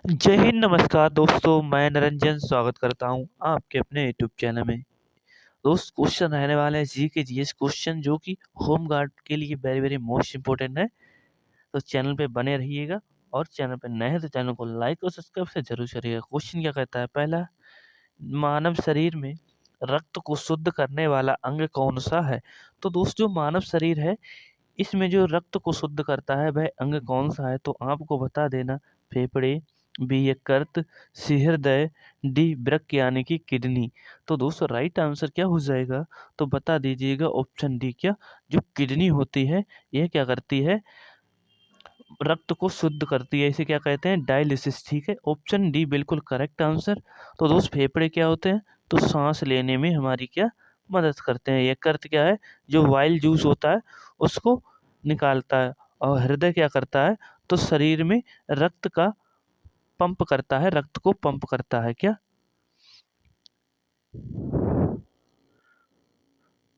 जय हिंद, नमस्कार दोस्तों। मैं निरंजन स्वागत करता हूं आपके अपने यूट्यूब चैनल में। दोस्त, क्वेश्चन रहने वाले हैं जी के जीएस क्वेश्चन, जो कि होम गार्ड के लिए वेरी वेरी मोस्ट इंपॉर्टेंट है। तो चैनल पे बने रहिएगा, और चैनल पे नए हैं तो चैनल को लाइक और सब्सक्राइब से जरूर करिएगा। क्वेश्चन क्या कहता है? पहला, मानव शरीर में रक्त को शुद्ध करने वाला अंग कौन सा है? तो दोस्त, जो मानव शरीर है, इसमें जो रक्त को शुद्ध करता है वह अंग कौन सा है? तो आपको बता देना, फेफड़े, बी यकृत, सी हृदय, डी वृक्क यानी कि किडनी। तो दोस्तों, राइट आंसर क्या हो जाएगा? तो बता दीजिएगा ऑप्शन डी। क्या जो किडनी होती है, यह क्या करती है? रक्त को शुद्ध करती है। इसे क्या कहते हैं? डायलिसिस। ठीक है, ऑप्शन डी बिल्कुल करेक्ट आंसर। तो दोस्त, फेफड़े क्या होते हैं? तो सांस लेने में हमारी क्या मदद करते हैं। यकृत क्या है? जो वाइल जूस होता है उसको निकालता है। और हृदय क्या करता है? तो शरीर में रक्त का पंप करता है, रक्त को पंप करता है। क्या?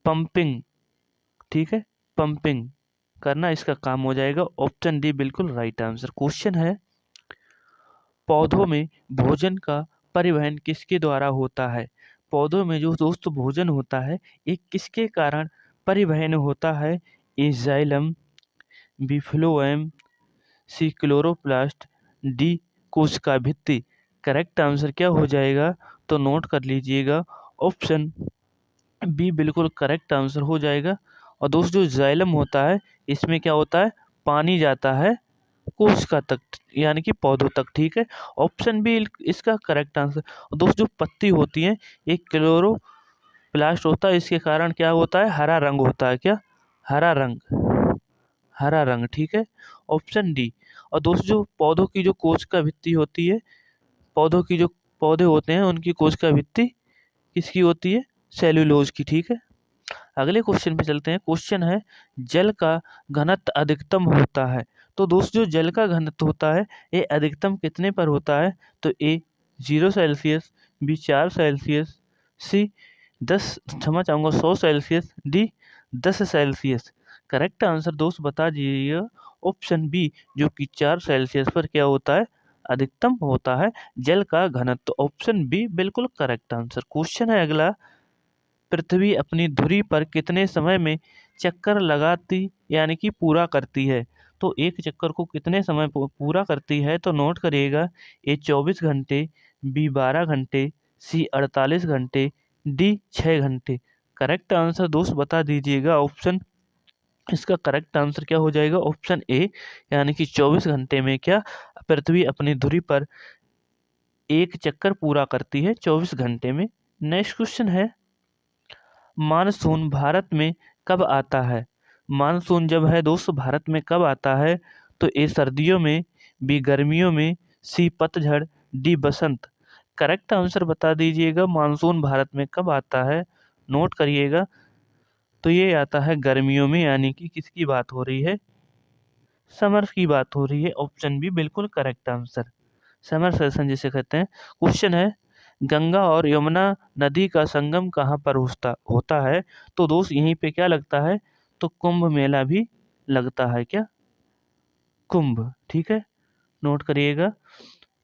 पंपिंग। ठीक है, पंपिंग करना इसका काम हो जाएगा। ऑप्शन डी बिल्कुल राइट आंसर। क्वेश्चन है, पौधों में भोजन का परिवहन किसके द्वारा होता है? पौधों में जो दोस्त भोजन होता है, ये किसके कारण परिवहन होता है? ए जाइलम, बी फ्लोएम, सी क्लोरोप्लास्ट, डी कोशिका भित्ति। करेक्ट आंसर क्या हो जाएगा? तो नोट कर लीजिएगा, ऑप्शन बी बिल्कुल करेक्ट आंसर हो जाएगा। और दोस्त, जो जाइलम होता है, इसमें क्या होता है? पानी जाता है कोशिका तक, यानी कि पौधों तक। ठीक है, ऑप्शन बी इसका करेक्ट आंसर। और दोस्त, जो पत्ती होती है, एक क्लोरोप्लास्ट होता है, इसके कारण क्या होता है? हरा रंग होता है। क्या? हरा रंग, हरा रंग। ठीक है, ऑप्शन डी। और दोस्त, जो पौधों की जो कोशिका भित्ति होती है, पौधों की जो पौधे होते हैं उनकी कोशिका भित्ति किसकी होती है? सेल्यूलोज की। ठीक है, अगले क्वेश्चन पे चलते हैं। क्वेश्चन है, जल का घनत्व अधिकतम होता है। तो दोस्त, जो जल का घनत्व होता है, ये अधिकतम कितने पर होता है? तो ए 0 सेल्सियस, बी 4 सेल्सियस, सी 10 क्षमा चाहूँगा 100 Celsius, D 10 Celsius. Correct answer दोस्त बता दीजिएगा, ऑप्शन बी, जो कि 4 सेल्सियस पर क्या होता है? अधिकतम होता है जल का घनत्व। ऑप्शन बी बिल्कुल करेक्ट आंसर। क्वेश्चन है अगला, पृथ्वी अपनी धुरी पर कितने समय में चक्कर लगाती यानी कि पूरा करती है? तो एक चक्कर को कितने समय पूरा करती है? तो नोट करिएगा, ए 24 घंटे, बी 12 घंटे, सी 48 घंटे, डी 6 घंटे। करेक्ट आंसर दोस्त बता दीजिएगा, ऑप्शन इसका करेक्ट आंसर क्या हो जाएगा? ऑप्शन ए, यानी कि 24 घंटे में क्या पृथ्वी अपनी धुरी पर एक चक्कर पूरा करती है 24 घंटे में। नेक्स्ट क्वेश्चन है, मानसून भारत में कब आता है? मानसून जब है दोस्त भारत में कब आता है? तो ए सर्दियों में, बी गर्मियों में, सी पतझड़, डी बसंत। करेक्ट आंसर बता दीजिएगा, मानसून भारत में कब आता है? नोट करिएगा, तो ये आता है गर्मियों में, यानी कि किसकी बात हो रही है? समर की बात हो रही है। ऑप्शन बी बिल्कुल करेक्ट आंसर, समर सेशन जिसे कहते हैं। क्वेश्चन है, गंगा और यमुना नदी का संगम कहाँ पर होता है? तो दोस्त, यहीं पे क्या लगता है? तो कुंभ मेला भी लगता है। क्या? कुंभ। ठीक है, नोट करिएगा,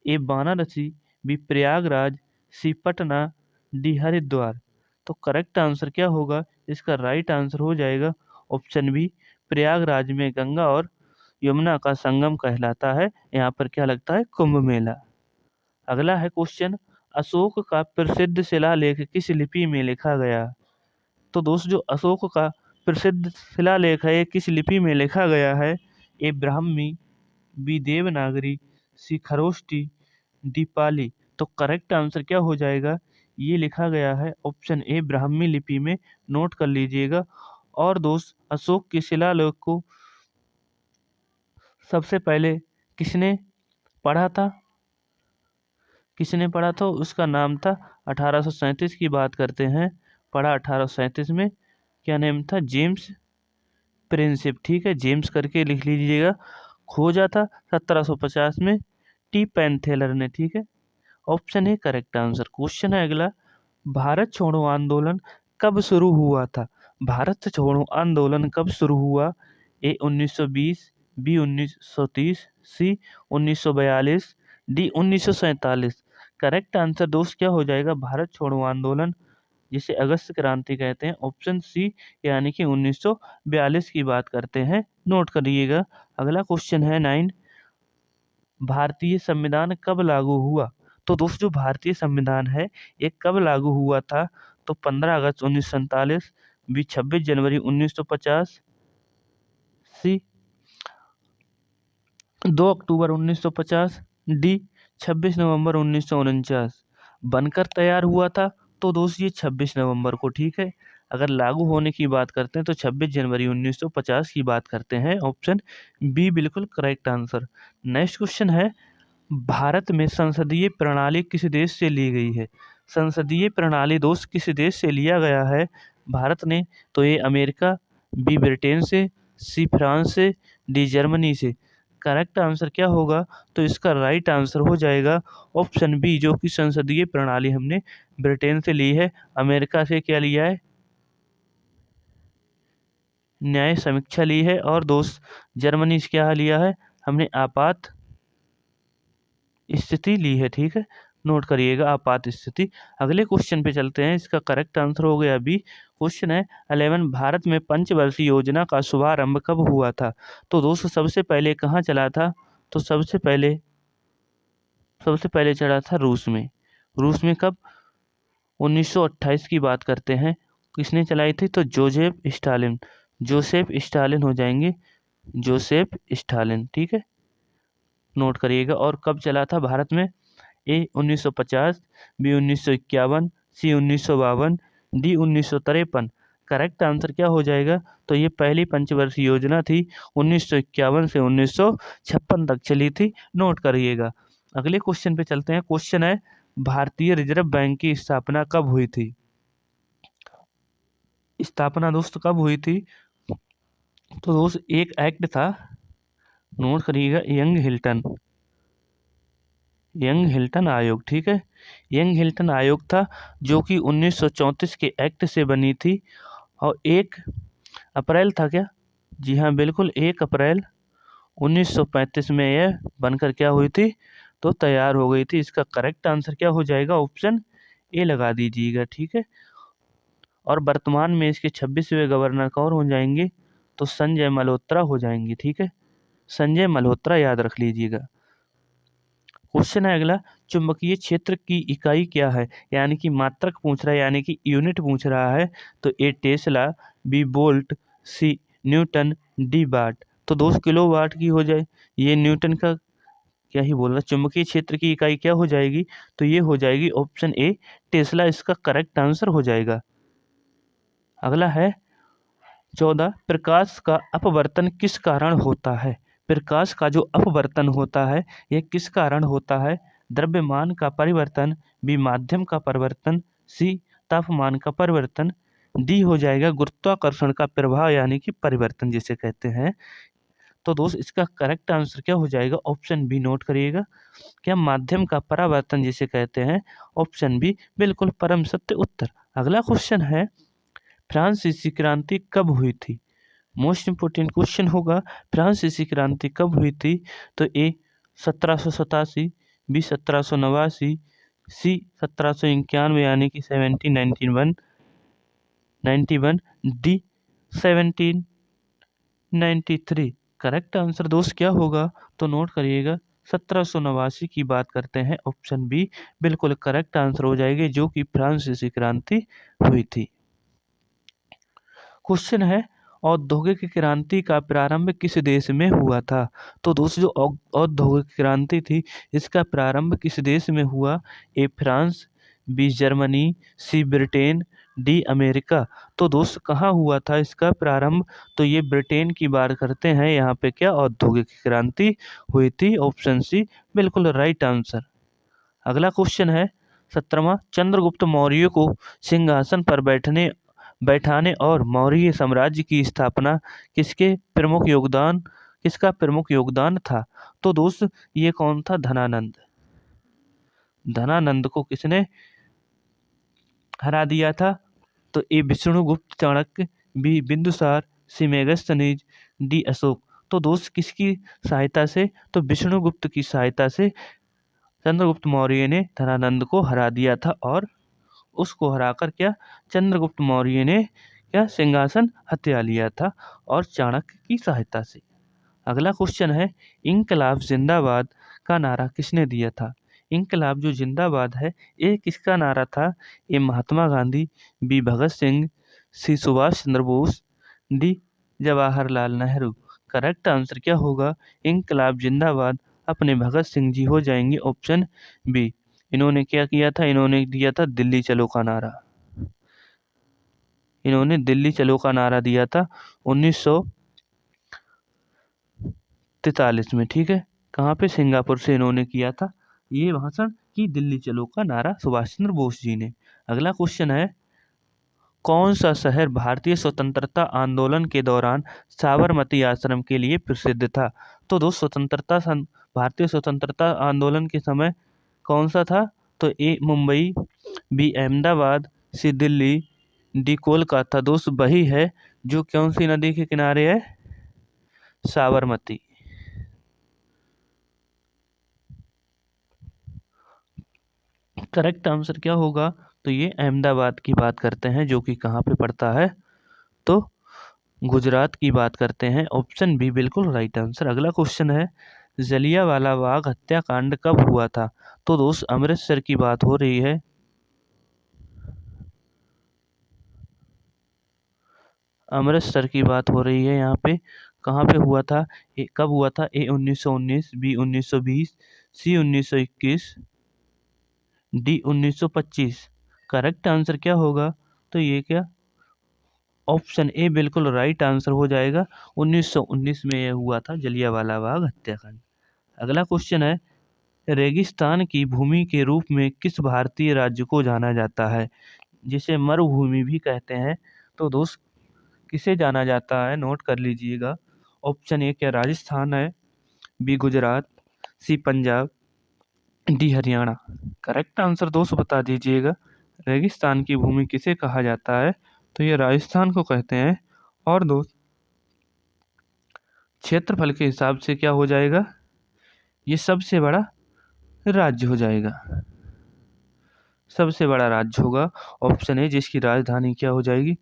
ए वाराणसी, बी प्रयागराज, सी पटना, डी हरिद्वार। तो करेक्ट आंसर क्या होगा? इसका राइट आंसर हो जाएगा ऑप्शन बी, प्रयागराज में गंगा और यमुना का संगम कहलाता है। यहाँ पर क्या लगता है? कुंभ मेला। अगला है क्वेश्चन, अशोक का प्रसिद्ध शिलालेख किस लिपि में लिखा गया? तो दोस्त, जो अशोक का प्रसिद्ध शिलालेख है, ये किस लिपि में लिखा गया है? ए ब्राह्मी, बी देवनागरी, सी खरोष्टी, डी पाली। तो करेक्ट आंसर क्या हो जाएगा? ये लिखा गया है ऑप्शन ए, ब्राह्मी लिपि में। नोट कर लीजिएगा। और दोस्त, अशोक के शिलालेख को सबसे पहले किसने पढ़ा था? किसने पढ़ा था? उसका नाम था, 1837 की बात करते हैं, पढ़ा 1837 में। क्या नेम था? James Prinsep. ठीक है, जेम्स करके लिख लीजिएगा। खोजा था 1750 में टी पेनथेलर ने। ठीक है, ऑप्शन है करेक्ट आंसर। क्वेश्चन है अगला, भारत छोड़ो आंदोलन कब शुरू हुआ था? भारत छोड़ो आंदोलन कब शुरू हुआ? ए 1920, बी 1930, सी 1942, डी 1947। करेक्ट आंसर दोस्त क्या हो जाएगा? भारत छोड़ो आंदोलन, जिसे अगस्त क्रांति कहते हैं। ऑप्शन सी यानी कि 1942 की बात करते हैं, नोट करिएगा। अगला क्वेश्चन है 9, भारतीय संविधान कब लागू हुआ? तो दोस्त जो भारतीय संविधान है ये कब लागू हुआ था? तो 15 अगस्त 1947, बी 26 जनवरी 1950, सी 2 अक्टूबर 1950, डी 26 नवंबर 1949। बनकर तैयार हुआ था तो दोस्त ये 26 नवंबर को, ठीक है। अगर लागू होने की बात करते हैं तो 26 जनवरी 1950 की बात करते हैं। ऑप्शन बी बिल्कुल करेक्ट आंसर। नेक्स्ट क्वेश्चन है, भारत में संसदीय प्रणाली किस देश से ली गई है? संसदीय प्रणाली दोस्त किस देश से लिया गया है भारत ने? तो ये अमेरिका, बी ब्रिटेन से, सी फ्रांस से, डी जर्मनी से। करेक्ट आंसर क्या होगा? तो इसका राइट आंसर हो जाएगा ऑप्शन बी, जो कि संसदीय प्रणाली हमने ब्रिटेन से ली है। अमेरिका से क्या लिया है? न्याय समीक्षा ली है। और दोस्त जर्मनी से क्या लिया है? हमने आपात स्थिति ली है, ठीक है। नोट करिएगा आपात स्थिति। अगले क्वेश्चन पे चलते हैं। इसका करेक्ट आंसर हो गया बी। क्वेश्चन है 11, भारत में पंचवर्षीय योजना का शुभारंभ कब हुआ था? तो दोस्तों सबसे पहले कहाँ चला था? तो सबसे पहले चला था रूस में। रूस में कब? 1928 की बात करते हैं। किसने चलाई थी? तो जोसेफ स्टालिन हो जाएंगे, जोसेफ स्टालिन, ठीक है। नोट करिएगा। और कब चला था भारत में? ए 1950, बी 1951, सी 1952, डी 1953। करेक्ट आंसर क्या हो जाएगा? तो ये पहली पंचवर्षीय योजना थी, 1951 से 1956 तक चली थी। नोट करिएगा। अगले क्वेश्चन पे चलते हैं। क्वेश्चन है, भारतीय रिजर्व बैंक की स्थापना कब हुई थी? स्थापना दोस्त कब हुई थी? तो दोस्त एक एक्ट था, नोट करिएगा, यंग हिल्टन आयोग, ठीक है। यंग हिल्टन आयोग था जो कि 1934 के एक्ट से बनी थी। और 1 अप्रैल था क्या? जी हाँ बिल्कुल, 1 अप्रैल 1935 में यह बनकर क्या हुई थी? तो तैयार हो गई थी। इसका करेक्ट आंसर क्या हो जाएगा? ऑप्शन ए लगा दीजिएगा, ठीक है। और वर्तमान में इसके 26वें गवर्नर कौन हो जाएंगे? तो संजय मल्होत्रा हो जाएंगे, ठीक है। संजय मल्होत्रा याद रख लीजिएगा। क्वेश्चन है अगला, चुंबकीय क्षेत्र की इकाई क्या है? यानी कि मात्रक पूछ रहा है, यानी कि यूनिट पूछ रहा है। तो ए टेस्ला, बी वोल्ट, सी न्यूटन, डी वाट। तो दोस्त किलो वाट की हो जाए, ये न्यूटन का क्या ही बोल रहा है। चुंबकीय क्षेत्र की इकाई क्या हो जाएगी? तो ये हो जाएगी ऑप्शन ए टेस्ला, इसका करेक्ट आंसर हो जाएगा। अगला है 14, प्रकाश का अपवर्तन किस कारण होता है? प्रकाश का जो अपवर्तन होता है यह किस कारण होता है? द्रव्यमान का परिवर्तन, बी माध्यम का परिवर्तन, सी तापमान का परिवर्तन, डी हो जाएगा गुरुत्वाकर्षण का प्रभाव यानी कि परिवर्तन जिसे कहते हैं। तो दोस्त इसका करेक्ट आंसर क्या हो जाएगा? ऑप्शन बी, नोट करिएगा। क्या माध्यम का परावर्तन जिसे कहते हैं? ऑप्शन बी बिल्कुल परम सत्य उत्तर। अगला क्वेश्चन है, फ्रांसीसी क्रांति कब हुई थी? मोस्ट इंपोर्टेंट क्वेश्चन होगा, फ्रांसीसी क्रांति कब हुई थी? तो ए 1787, बी 1789, सी 1791 यानी कि 1791, डी 1793। करेक्ट आंसर दोस्त क्या होगा? तो नोट करिएगा, 1789 की बात करते हैं। ऑप्शन बी बिल्कुल करेक्ट आंसर हो जाएगी, जो कि फ्रांसीसी क्रांति हुई थी। क्वेश्चन है, औद्योगिक क्रांति का प्रारंभ किस देश में हुआ था? तो दोस्तों जो औद्योगिक क्रांति थी इसका प्रारंभ किस देश में हुआ? A France, B Germany, C Britain, D America. तो दोस्त कहाँ हुआ था इसका प्रारंभ? तो ये ब्रिटेन की बात करते हैं। यहाँ पे क्या औद्योगिक क्रांति हुई थी? ऑप्शन सी बिल्कुल राइट आंसर। अगला क्वेश्चन है 17वां, चंद्रगुप्त मौर्य को सिंहासन पर बैठाने और मौर्य साम्राज्य की स्थापना किसका प्रमुख योगदान था? तो दोस्त ये कौन था? धनानंद को किसने हरा दिया था? तो ए विष्णुगुप्त चाणक्य, बी बिंदुसार, सी मेगस्थनीज, डी अशोक। तो दोस्त किसकी सहायता से? तो विष्णुगुप्त की सहायता से चंद्रगुप्त मौर्य ने धनानंद को हरा दिया था और उसको हराकर क्या चंद्रगुप्त मौर्य ने क्या सिंहासन हथिया लिया था और चाणक्य की सहायता से। अगला क्वेश्चन है, इंकलाब जिंदाबाद का नारा किसने दिया था? इंकलाब जो जिंदाबाद है ये किसका नारा था? A Mahatma Gandhi, B Bhagat Singh, C Subhash Chandra Bose, D Jawaharlal Nehru. Correct answer क्या होगा? इंकलाब जिंदाबाद अपने भगत सिंह जी हो जाएंगे, ऑप्शन बी। इन्होंने क्या किया था? इन्होंने दिया था दिल्ली चलो का नारा। इन्होंने दिल्ली चलो का नारा दिया था 1943 में, ठीक है। कहाँ पे? सिंगापुर से इन्होंने किया था ये भाषण कि दिल्ली चलो का नारा सुभाष चंद्र बोस जी ने। अगला क्वेश्चन है, कौन सा शहर भारतीय स्वतंत्रता आंदोलन के दौरान साबरमती आश्रम के लिए प्रसिद्ध था? तो भारतीय स्वतंत्रता आंदोलन के समय कौन सा था? तो ए मुंबई, बी अहमदाबाद, सी दिल्ली, डी कोलकाता। दोस्त वही है जो कौन सी नदी के किनारे है? साबरमती। करेक्ट आंसर क्या होगा? तो ये अहमदाबाद की बात करते हैं जो कि कहाँ पे पड़ता है? तो गुजरात की बात करते हैं, ऑप्शन बी बिल्कुल राइट आंसर। अगला क्वेश्चन है, जलियांवाला बाग हत्याकांड कब हुआ था? तो दोस्त अमृतसर की बात हो रही है। अमृतसर की बात हो रही है यहाँ पे। कहाँ पे हुआ था? कब हुआ था? ए 1919, बी 1920, सी 1921, डी 1925। करेक्ट आंसर क्या होगा? तो ये क्या ऑप्शन ए बिल्कुल राइट आंसर हो जाएगा। 1919 में यह हुआ था जलियांवाला बाग हत्याकांड। अगला क्वेश्चन है, रेगिस्तान की भूमि के रूप में किस भारतीय राज्य को जाना जाता है? जिसे मरुभूमि भी कहते हैं। तो दोस्त किसे जाना जाता है? नोट कर लीजिएगा। ऑप्शन ए क्या राजस्थान है, B Gujarat, C Punjab, D Haryana. Correct answer दोस्त बता दीजिएगा। रेगिस्तान की भूमि किसे कहा जाता है? तो ये राजस्थान को कहते हैं। और दोस्त क्षेत्रफल के हिसाब से क्या हो जाएगा? ये सबसे बड़ा राज्य हो जाएगा, सबसे बड़ा राज्य होगा। ऑप्शन है जिसकी राजधानी क्या हो जाएगी?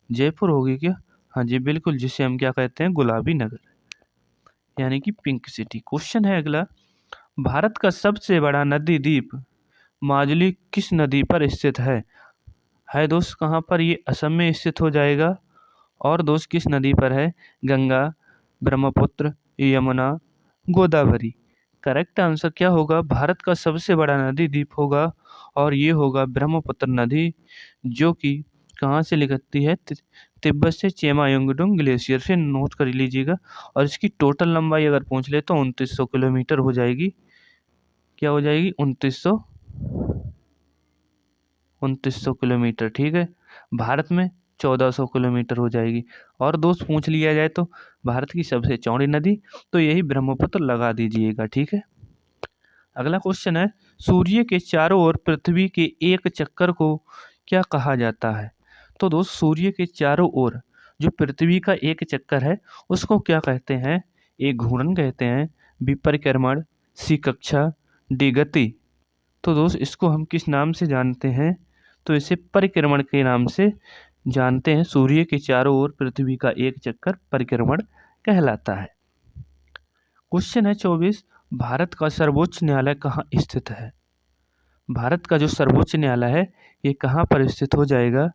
जयपुर होगी क्या? हाँ जी बिल्कुल, जिसे हम क्या कहते हैं? गुलाबी नगर, यानी कि पिंक सिटी। क्वेश्चन है अगला, भारत का सबसे बड़ा नदी द्वीप माजुली किस नदी पर स्थित है दोस्त कहाँ पर? ये असम में स्थित हो जाएगा। और दोस्त किस नदी पर है? गंगा, ब्रह्मपुत्र, यमुना, गोदावरी। करेक्ट आंसर क्या होगा? भारत का सबसे बड़ा नदी द्वीप होगा और ये होगा ब्रह्मपुत्र नदी, जो कि कहाँ से निकलती है? तिब्बत से चेमायुंगडुंग ग्लेशियर से। नोट कर लीजिएगा। और इसकी टोटल लंबाई अगर पूछ ले तो 2900 किलोमीटर हो जाएगी। क्या हो जाएगी? 2900 किलोमीटर, ठीक है। भारत में 1400 किलोमीटर हो जाएगी। और दोस्त पूछ लिया जाए तो भारत की सबसे चौड़ी नदी, तो यही ब्रह्मपुत्र लगा दीजिएगा, ठीक है। अगला क्वेश्चन है, सूर्य के चारों ओर पृथ्वी के एक चक्कर को क्या कहा जाता है? तो दोस्त सूर्य के चारों ओर जो पृथ्वी का एक चक्कर है उसको क्या कहते हैं? ए घूर्णन कहते हैं, बी परिक्रमण, सी कक्षा, डी गति। तो दोस्त इसको हम किस नाम से जानते हैं? तो इसे परिक्रमण के नाम से जानते हैं। सूर्य के चारों ओर पृथ्वी का एक चक्कर परिक्रमण कहलाता है। क्वेश्चन है 24, भारत का सर्वोच्च न्यायालय कहाँ स्थित है? भारत का जो सर्वोच्च न्यायालय है ये कहाँ पर स्थित हो जाएगा?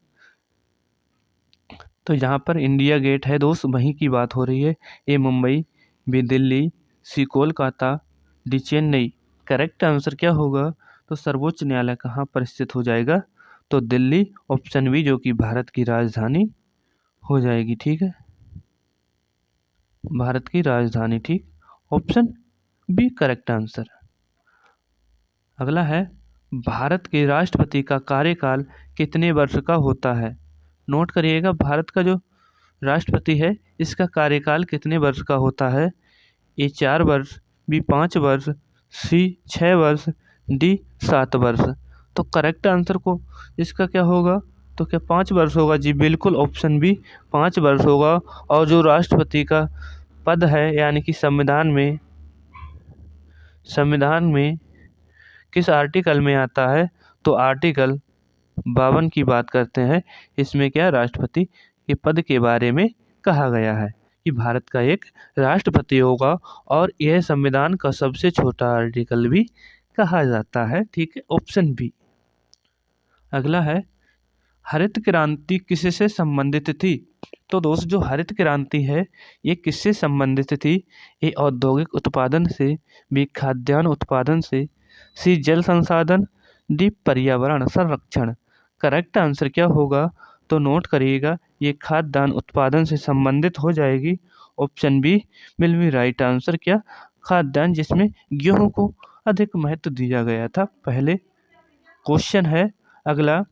तो यहाँ पर इंडिया गेट है दोस्त, वहीं की बात हो रही है। A Mumbai, B Delhi, C Kolkata, D Chennai. Correct answer क्या होगा? तो सर्वोच्च न्यायालय कहाँ पर स्थित हो जाएगा? तो दिल्ली, ऑप्शन बी, जो कि भारत की राजधानी हो जाएगी, ठीक है। भारत की राजधानी, ठीक, ऑप्शन बी करेक्ट आंसर। अगला है, भारत के राष्ट्रपति का कार्यकाल कितने वर्ष का होता है? नोट करिएगा, भारत का जो राष्ट्रपति है इसका कार्यकाल कितने वर्ष का होता है? ए 4 वर्ष, बी 5 वर्ष, सी 6 वर्ष, डी 7 वर्ष। तो करेक्ट आंसर को इसका क्या होगा? तो क्या 5 वर्ष होगा? जी बिल्कुल, ऑप्शन बी 5 वर्ष होगा। और जो राष्ट्रपति का पद है, यानी कि संविधान में किस आर्टिकल में आता है? तो आर्टिकल 52 की बात करते हैं। इसमें क्या राष्ट्रपति के पद के बारे में कहा गया है कि भारत का एक राष्ट्रपति होगा और यह संविधान का सबसे छोटा आर्टिकल भी कहा जाता है। ठीक है, ऑप्शन बी। अगला है हरित क्रांति किससे संबंधित थी? तो दोस्त जो हरित क्रांति है ये किससे संबंधित थी? ये औद्योगिक उत्पादन से, बी खाद्यान्न उत्पादन से, सी जल संसाधन, डी पर्यावरण संरक्षण। करेक्ट आंसर क्या होगा? तो नोट करिएगा, ये खाद्यान्न उत्पादन से संबंधित हो जाएगी। Option B will be right answer. क्या? खाद्यान्न, जिसमें गेहूं को अधिक महत्व दिया गया था पहले। क्वेश्चन है अगला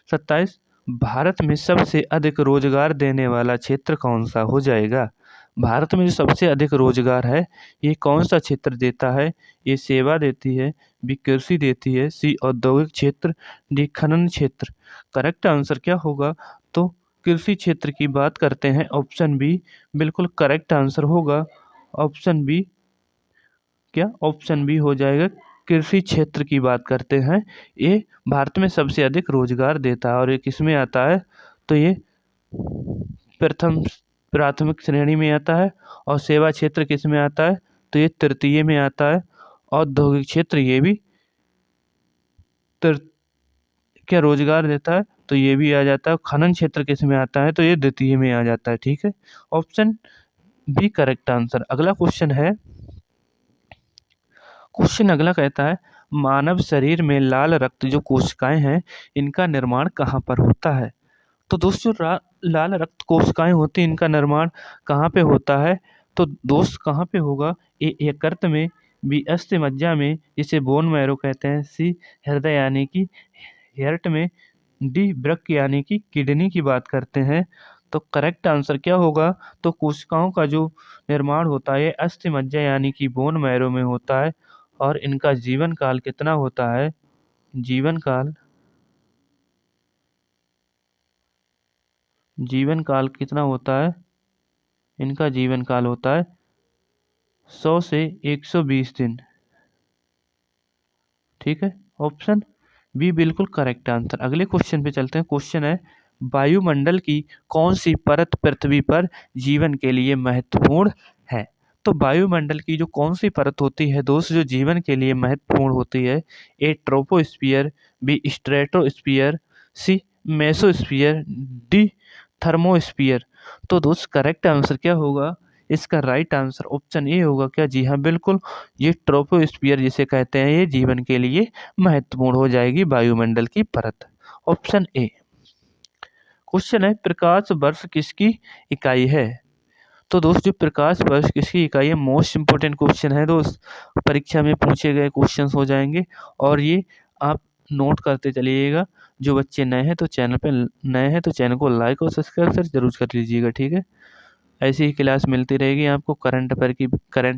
27, भारत में सबसे अधिक रोजगार देने वाला क्षेत्र कौन सा हो जाएगा? भारत में जो सबसे अधिक रोजगार है ये कौन सा क्षेत्र देता है? ये सेवा देती है, बी कृषि देती है, सी औद्योगिक क्षेत्र, डी खनन क्षेत्र। करेक्ट आंसर क्या होगा? तो कृषि क्षेत्र की बात करते हैं। ऑप्शन बी बिल्कुल करेक्ट आंसर होगा। ऑप्शन बी क्या? ऑप्शन बी हो जाएगा। कृषि क्षेत्र की बात करते हैं, ये भारत में सबसे अधिक रोजगार देता है। और ये किस में आता है? तो ये प्राथमिक श्रेणी में आता है। और सेवा क्षेत्र किस में आता है? तो ये तृतीय में आता है। औद्योगिक क्षेत्र ये भी क्या रोजगार देता है? तो ये भी आ जाता है। खनन क्षेत्र किस में आता है? तो ये द्वितीय में आ जाता है। ठीक है, ऑप्शन बी करेक्ट आंसर। अगला क्वेश्चन है, क्वेश्चन अगला कहता है मानव शरीर में लाल रक्त जो कोशिकाएं हैं इनका निर्माण कहाँ पर होता है? तो दोस्तों लाल रक्त कोशिकाएं होती हैं, इनका निर्माण कहाँ पे होता है? तो दोस्त कहाँ पे होगा? ए यकृत में, बी अस्थि मज्जा में जिसे बोन मैरो कहते हैं, सी हृदय यानी कि हार्ट में, डी वृक्क यानी कि किडनी की बात करते हैं। तो करेक्ट आंसर क्या होगा? तो कोशिकाओं का जो निर्माण होता है अस्थि मज्जा यानी कि बोन मैरो में होता है। और इनका जीवन काल कितना होता है? जीवन काल कितना होता है? इनका जीवन काल होता है 100 से 120 दिन। ठीक है, ऑप्शन बी बिल्कुल करेक्ट आंसर। अगले क्वेश्चन पे चलते हैं। क्वेश्चन है वायुमंडल की कौन सी परत पृथ्वी पर जीवन के लिए महत्वपूर्ण है? तो वायुमंडल की जो कौन सी परत होती है दोस्त जो जीवन के लिए महत्वपूर्ण होती है? ए ट्रोपोस्फियर, बी स्ट्रेटोस्फियर, सी मेसोस्फियर, डी थर्मोस्फियर। तो दोस्त करेक्ट आंसर क्या होगा? इसका राइट आंसर ऑप्शन ए होगा। क्या? जी हाँ बिल्कुल, ये ट्रोपोस्फियर जिसे कहते हैं ये जीवन के लिए महत्वपूर्ण हो जाएगी वायुमंडल की परत। Option A. क्वेश्चन है प्रकाश वर्ष किसकी इकाई है? तो दोस्त जो प्रकाश वर्ष किसकी इकाई है, मोस्ट इंपोर्टेंट क्वेश्चन है दोस्त, परीक्षा में पूछे गए क्वेश्चंस हो जाएंगे। और ये आप नोट करते चलिएगा। जो बच्चे नए हैं तो चैनल को लाइक और सब्सक्राइब जरूर कर लीजिएगा। ठीक है, ऐसी ही क्लास मिलती रहेगी आपको। करंट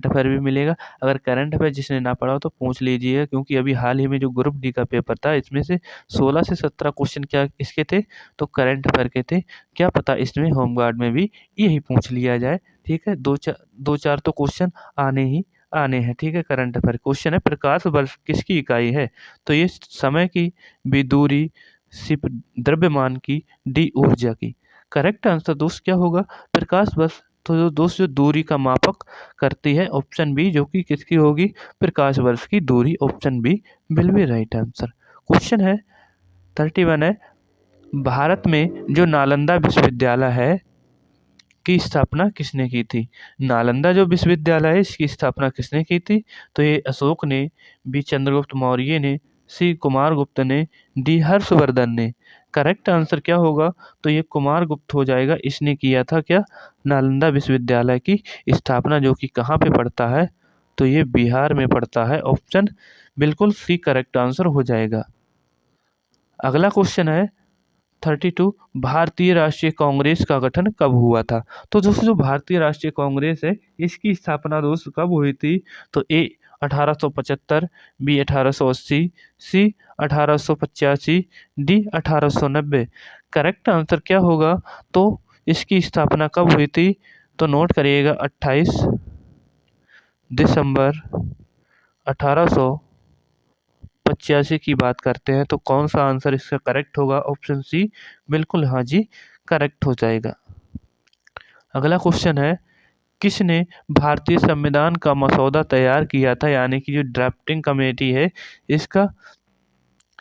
अफेयर भी मिलेगा। अगर करंट अफेयर जिसने ना पढ़ा हो तो पूछ लीजिएगा, क्योंकि अभी हाल ही में जो ग्रुप डी का पेपर था इसमें से 16 से 17 क्वेश्चन क्या इसके थे? तो करंट अफेयर के थे। क्या पता इसमें होमगार्ड में भी यही पूछ लिया जाए। ठीक है, दो चार तो क्वेश्चन आने हैं। ठीक है, करंट अफेयर क्वेश्चन है प्रकाश वर्ष किसकी इकाई है? तो ये समय की, बी दूरी, सी द्रव्यमान की, डी ऊर्जा की। करेक्ट आंसर दोस्त क्या होगा? प्रकाश वर्ष। तो जो दूरी का मापक करती है, ऑप्शन बी, जो कि किसकी होगी? प्रकाश वर्ष की दूरी। Option B will be right answer. Question है 31 है भारत में जो नालंदा विश्वविद्यालय है की स्थापना किसने की थी? नालंदा जो विश्वविद्यालय है इसकी स्थापना किसने की थी? तो ये अशोक ने, बी चंद्रगुप्त मौर्य ने, सी कुमार गुप्त ने, डी हर्षवर्धन ने। करेक्ट आंसर क्या होगा? तो ये कुमार गुप्त हो जाएगा। इसने किया था क्या? नालंदा विश्वविद्यालय की स्थापना, जो कि कहाँ पे पड़ता है? तो ये बिहार में पड़ता है। ऑप्शन बिल्कुल सी करेक्ट आंसर हो जाएगा। अगला क्वेश्चन है 32, भारतीय राष्ट्रीय कांग्रेस का गठन कब हुआ था? तो दोस्तों जो भारतीय राष्ट्रीय कांग्रेस है इसकी स्थापना दोस्त कब हुई थी? तो ए 1875, बी 1880, सी 1885, डी 1890। करेक्ट आंसर क्या होगा? तो इसकी स्थापना कब हुई थी? तो नोट करिएगा 28 दिसंबर 1800 1985 की बात करते हैं तो कौन सा आंसर इसका करेक्ट होगा? ऑप्शन सी बिल्कुल हाँ जी करेक्ट हो जाएगा। अगला क्वेश्चन है, किसने भारतीय संविधान का मसौदा तैयार किया था, यानी कि जो ड्राफ्टिंग कमेटी है इसका?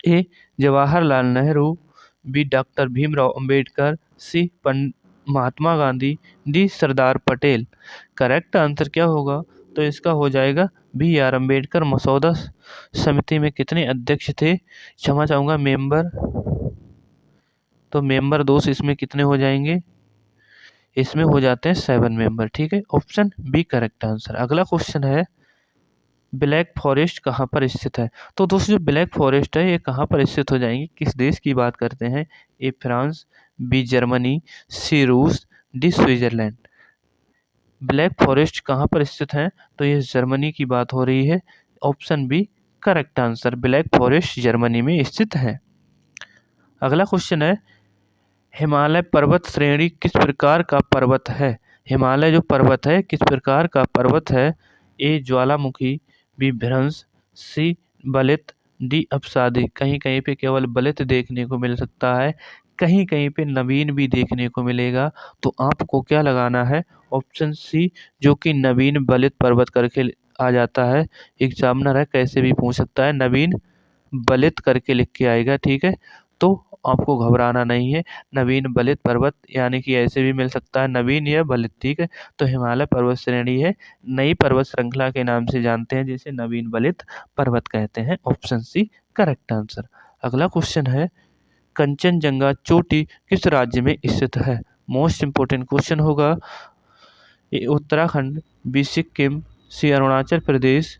ए जवाहरलाल नेहरू, बी डॉक्टर भीमराव अंबेडकर, सी Mahatma Gandhi, D Sardar Patel. Correct answer क्या होगा? तो इसका हो जाएगा बी आर अम्बेडकर। मसौदा समिति में कितने अध्यक्ष थे? क्षमा चाहूँगा मेंबर, तो मेंबर दोस्त इसमें कितने हो जाएंगे? इसमें हो जाते हैं 7 मेंबर। ठीक है, ऑप्शन बी करेक्ट आंसर। अगला क्वेश्चन है, ब्लैक फॉरेस्ट कहाँ पर स्थित है? तो दोस्तों जो ब्लैक फॉरेस्ट है ये कहाँ पर स्थित हो जाएंगे? किस देश की बात करते हैं? ए फ्रांस, बी जर्मनी, सी रूस, डी स्विट्जरलैंड। ब्लैक फॉरेस्ट कहाँ पर स्थित है? तो ये जर्मनी की बात हो रही है। Option B correct answer, black forest Germany में स्थित है। अगला क्वेश्चन है, हिमालय पर्वत श्रेणी किस प्रकार का पर्वत है? हिमालय जो पर्वत है किस प्रकार का पर्वत है? ए ज्वालामुखी, बी भ्रंश, सी बलित, डी अपसादी। कहीं कहीं पे केवल बलित देखने को मिल सकता है, कहीं कहीं पे नवीन भी देखने को मिलेगा। तो आपको क्या लगाना है? ऑप्शन सी, जो कि नवीन बलित पर्वत करके आ जाता है। एग्जामिनर है कैसे भी पूछ सकता है, नवीन बलित करके लिख के आएगा। ठीक है, तो आपको घबराना नहीं है। नवीन बलित पर्वत यानी कि ऐसे भी मिल सकता है, नवीन या बलित। ठीक है, तो हिमालय पर्वत श्रेणी है, नई पर्वत श्रृंखला के नाम से जानते हैं, जिसे नवीन बलित पर्वत कहते हैं। Option C correct answer. अगला क्वेश्चन है, कंचनजंगा चोटी किस राज्य में स्थित है? मोस्ट इंपोर्टेंट क्वेश्चन होगा। A Uttarakhand, B Sikkim, C Arunachal Pradesh,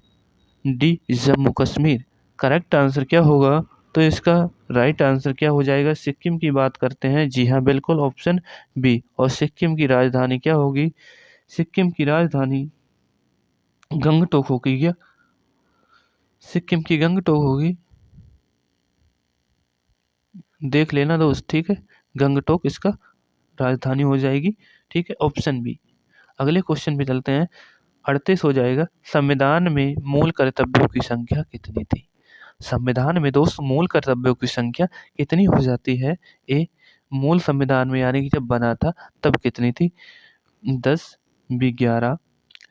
D Jammu Kashmir. Correct answer क्या होगा? तो इसका राइट आंसर क्या हो जाएगा? सिक्किम की बात करते हैं। जी हाँ बिल्कुल, ऑप्शन बी। और सिक्किम की राजधानी क्या होगी? सिक्किम की राजधानी गंगटोक होगी क्या? सिक्किम की गंगटोक होगी, देख लेना दोस्त। ठीक है, गंगटोक इसका राजधानी हो जाएगी। ठीक है, ऑप्शन बी। अगले क्वेश्चन पे चलते हैं। 38 हो जाएगा। संविधान में मूल कर्तव्यों की संख्या कितनी थी? संविधान में दोस्त मूल कर्तव्यों की संख्या कितनी हो जाती है? ए मूल संविधान में यानी कि जब बना था तब कितनी थी? 10, बी 11,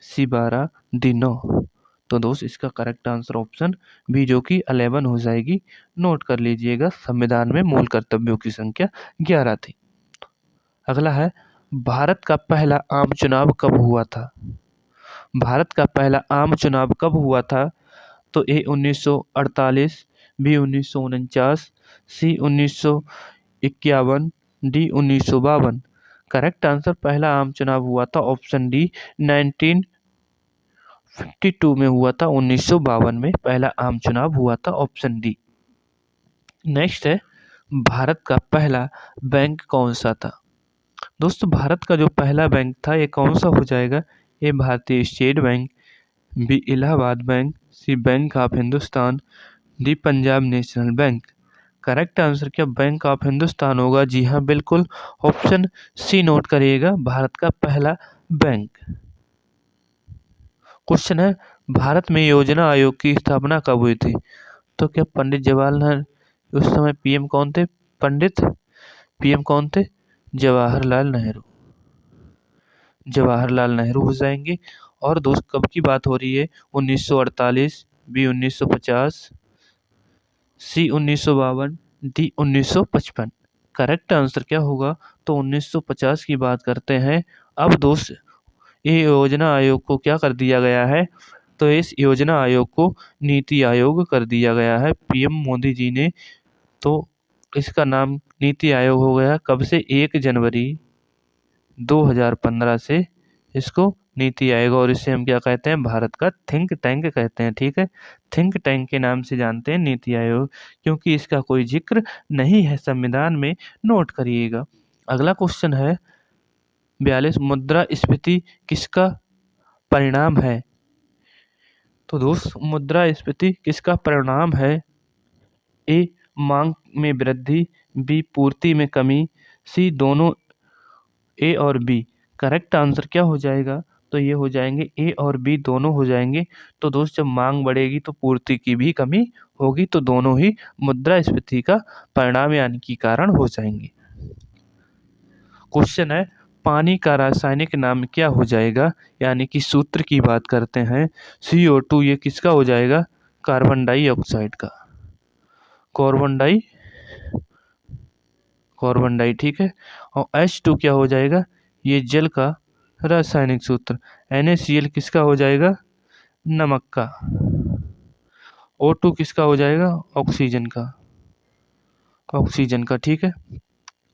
सी 12, डी 9। तो दोस्त इसका करेक्ट आंसर ऑप्शन बी, जो कि 11 हो जाएगी। नोट कर लीजिएगा, संविधान में मूल कर्तव्यों की संख्या 11 थी। अगला है, भारत का पहला आम चुनाव कब हुआ था? भारत का पहला आम चुनाव कब हुआ था? तो ए 1948, बी 1949, सी 1951, डी 1952। करेक्ट आंसर, पहला आम चुनाव हुआ था ऑप्शन डी 1952 में हुआ था। 1952 में पहला आम चुनाव हुआ था, ऑप्शन डी। नेक्स्ट है, भारत का पहला बैंक कौन सा था? दोस्तों भारत का जो पहला बैंक था ये कौन सा हो जाएगा? A Bharatiya state bank, B Allahabad bank, C bank of Hindustan, D Punjab national bank. Correct answer क्या बैंक ऑफ हिंदुस्तान होगा? जी हाँ बिल्कुल, ऑप्शन सी नोट करिएगा, भारत का पहला बैंक। क्वेश्चन है, भारत में योजना आयोग की स्थापना कब हुई थी? तो क्या पंडित जवाहरलाल, उस समय पीएम कौन थे? पीएम कौन थे? जवाहरलाल नेहरू। जवाहरलाल नेहरू हो जाएंगे। और दोस्त कब की बात हो रही है? 1948, बी 1950, सी 1952, डी 1955। करेक्ट आंसर क्या होगा? तो 1950 की बात करते हैं। अब दोस्त ये योजना आयोग को क्या कर दिया गया है? तो इस योजना आयोग को नीति आयोग कर दिया गया है पीएम मोदी जी ने। तो इसका नाम नीति आयोग हो गया। कब से? 1 जनवरी 2015 से इसको नीति आयोग, और इसे हम क्या कहते हैं? भारत का थिंक टैंक कहते हैं। ठीक है, थिंक टैंक के नाम से जानते हैं नीति आयोग, क्योंकि इसका कोई जिक्र नहीं है संविधान में। नोट करिएगा। अगला क्वेश्चन है, 42 मुद्रास्फीति किसका परिणाम है? तो दोस्त मुद्रास्फीति किसका परिणाम है? ए मांग में वृद्धि, बी पूर्ति में कमी, सी दोनों ए और बी। करेक्ट आंसर क्या हो जाएगा? तो ये हो जाएंगे ए और बी दोनों हो जाएंगे। तो दोस्त जब मांग बढ़ेगी तो पूर्ति की भी कमी होगी, तो दोनों ही मुद्रास्फीति का परिणाम यानी कि कारण हो जाएंगे। क्वेश्चन है पानी का रासायनिक नाम क्या हो जाएगा, यानी कि सूत्र की बात करते हैं CO2, ये किसका हो जाएगा, कार्बन डाइऑक्साइड का, कार्बन डाई, ठीक है। और H2 क्या हो जाएगा, ये जल का रासायनिक सूत्र। NaCl किसका हो जाएगा, नमक का। O2 किसका हो जाएगा, ऑक्सीजन का, ठीक है।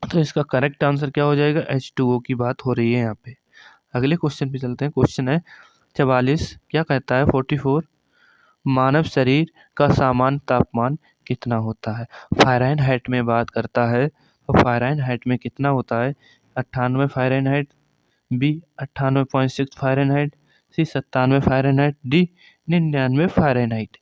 तो इसका करेक्ट आंसर क्या हो जाएगा, H2O की बात हो रही है यहाँ पे। अगले क्वेश्चन पे चलते हैं। क्वेश्चन है 44, क्या कहता है 44, मानव शरीर का सामान्य तापमान कितना होता है। फ़ारेनहाइट में बात करता है तो फ़ारेनहाइट में कितना होता है, 98 फ़ारेनहाइट, बी 98.6 फ़ारेनहाइट, सी 97 फ़ारेनहाइट, डी 99 फ़ारेनहाइट।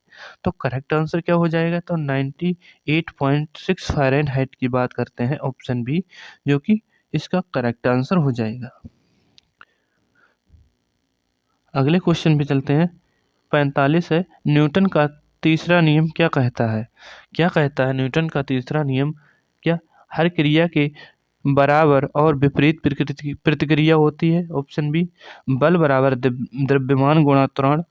तो करेक्ट आंसर क्या हो जाएगा, तो 98.6 फ़ारेनहाइट की बात करते हैं, ऑप्शन बी, जो कि इसका करेक्ट आंसर हो जाएगा। अगले क्वेश्चन पे चलते हैं। 45 है, न्यूटन का तीसरा नियम क्या कहता है। क्या कहता है न्यूटन का तीसरा नियम, क्या हर क्रिया के बराबर और विपरीत प्रतिक्रिया होती है, ऑप्शन बी, बल बराबर द्रव्यमान गुणा त्वरण,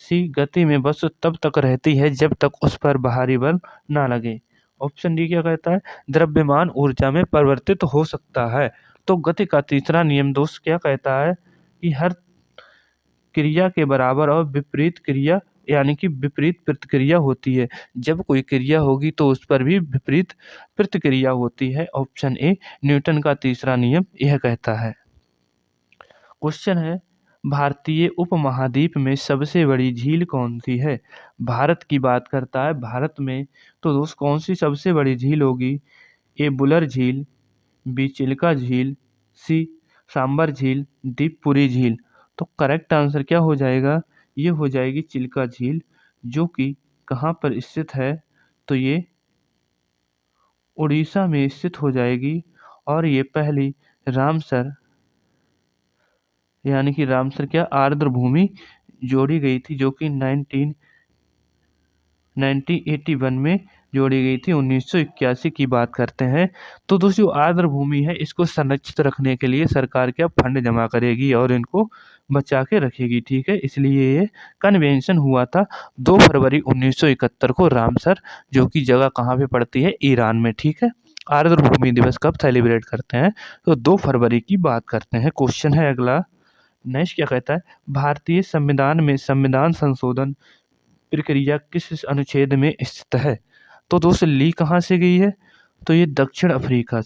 सी गति में वस्तु तब तक रहती है जब तक उस पर बाहरी बल ना लगे, ऑप्शन डी क्या कहता है, द्रव्यमान ऊर्जा में परिवर्तित हो सकता है। तो गति का तीसरा नियम दोस्त क्या कहता है कि हर क्रिया के बराबर और विपरीत क्रिया यानी कि विपरीत प्रतिक्रिया होती है। जब कोई क्रिया होगी तो उस पर भी विपरीत प्रतिक्रिया होती है। ऑप्शन ए न्यूटन का तीसरा नियम यह कहता है। क्वेश्चन है भारतीय उपमहाद्वीप में सबसे बड़ी झील कौन सी है। भारत की बात करता है, भारत में तो दोस्त कौन सी सबसे बड़ी झील होगी, ए बुलर झील, बी चिल्का झील, सी सांबर झील, डी पुरी झील। तो करेक्ट आंसर क्या हो जाएगा, ये हो जाएगी चिल्का झील, जो कि कहाँ पर स्थित है, तो ये उड़ीसा में स्थित हो जाएगी। और ये पहली रामसर यानी कि रामसर क्या आर्द्र भूमि जोड़ी गई थी, जो कि 1981 में जोड़ी गई थी, 1981 की बात करते हैं। तो दोस्तों आर्द्र भूमि है, इसको संरक्षित रखने के लिए सरकार क्या फंड जमा करेगी और इनको बचा के रखेगी, ठीक है। इसलिए ये कन्वेंशन हुआ था 2 फरवरी 1971 को रामसर, जो कि जगह कहाँ पे पड़ती है, ईरान में, ठीक है। आर्द्र भूमि दिवस कब सेलिब्रेट करते हैं, तो 2 फरवरी की बात करते हैं। क्वेश्चन है अगला, नेक्स्ट क्या कहता है, भारतीय संविधान में संविधान संशोधन प्रक्रिया किस अनुच्छेद में स्थित है। तो दोस्त ली कहाँ से गई है, तो ये दक्षिण अफ्रीका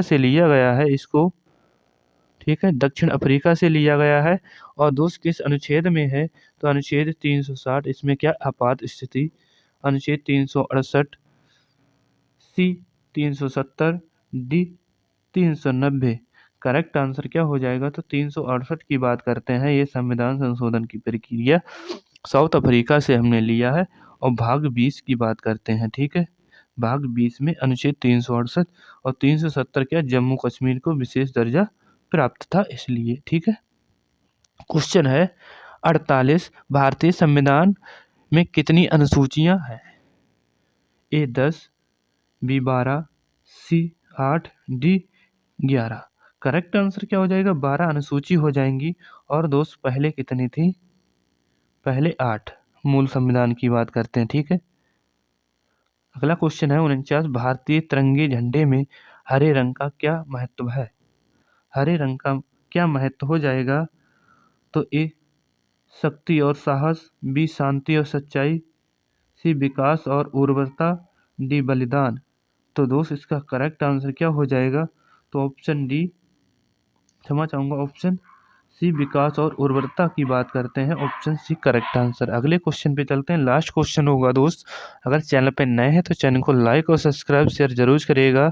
से लिया गया है इसको, ठीक है, दक्षिण अफ्रीका से लिया गया है। और दोस्त किस अनुच्छेद में है, तो अनुच्छेद 360, इसमें क्या आपात स्थिति, अनुच्छेद 368, सी 370, डी 390। करेक्ट आंसर क्या हो जाएगा, तो 368 की बात करते हैं। ये संविधान संशोधन की प्रक्रिया साउथ अफ्रीका से हमने लिया है। और भाग 20 की बात करते हैं, ठीक है। भाग 20 में अनुच्छेद 368 और 370 क्या जम्मू कश्मीर को विशेष दर्जा प्राप्त था, इसलिए, ठीक है। क्वेश्चन है 48, भारतीय संविधान में कितनी अनुसूचियां हैं, ए 10, बी 12, सी 8, डी 11। करेक्ट आंसर क्या हो जाएगा, 12 अनुसूची हो जाएंगी। और दोस्त पहले कितनी थी, पहले 8, मूल संविधान की बात करते हैं, ठीक है। अगला क्वेश्चन है 49, भारतीय तिरंगे झंडे में हरे रंग का क्या महत्व है। हरे रंग का क्या महत्व हो जाएगा, तो ए शक्ति और साहस, बी शांति और सच्चाई, सी विकास और उर्वरता, डी बलिदान। तो दोस्त इसका करेक्ट आंसर क्या हो जाएगा, तो ऑप्शन डी, क्षमा चाहूँगा, ऑप्शन सी विकास और उर्वरता की बात करते हैं, ऑप्शन सी करेक्ट आंसर। अगले क्वेश्चन पे चलते हैं, लास्ट क्वेश्चन होगा दोस्त। अगर चैनल पे नए हैं तो चैनल को लाइक और सब्सक्राइब शेयर जरूर करिएगा।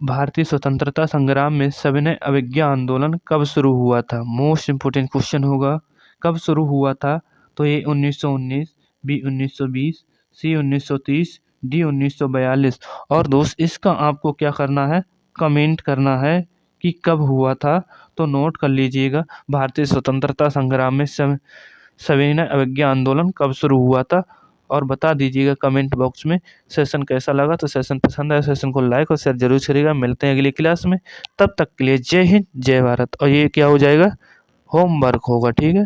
भारतीय स्वतंत्रता संग्राम में सविनय अवज्ञा आंदोलन कब शुरू हुआ था, मोस्ट इम्पोर्टेंट क्वेश्चन होगा, कब शुरू हुआ था। तो ये 1919, बी 1920, सी 1930, डी 1942। और दोस्त इसका आपको क्या करना है, कमेंट करना है कि कब हुआ था, तो नोट कर लीजिएगा। भारतीय स्वतंत्रता संग्राम में सविनय अवज्ञा आंदोलन कब शुरू हुआ था, और बता दीजिएगा कमेंट बॉक्स में। सेशन कैसा लगा, तो सेशन पसंद आया सेशन को लाइक और शेयर जरूर करिएगा। मिलते हैं अगली क्लास में, तब तक के लिए जय हिंद जय भारत। और ये क्या हो जाएगा, होमवर्क होगा, ठीक है।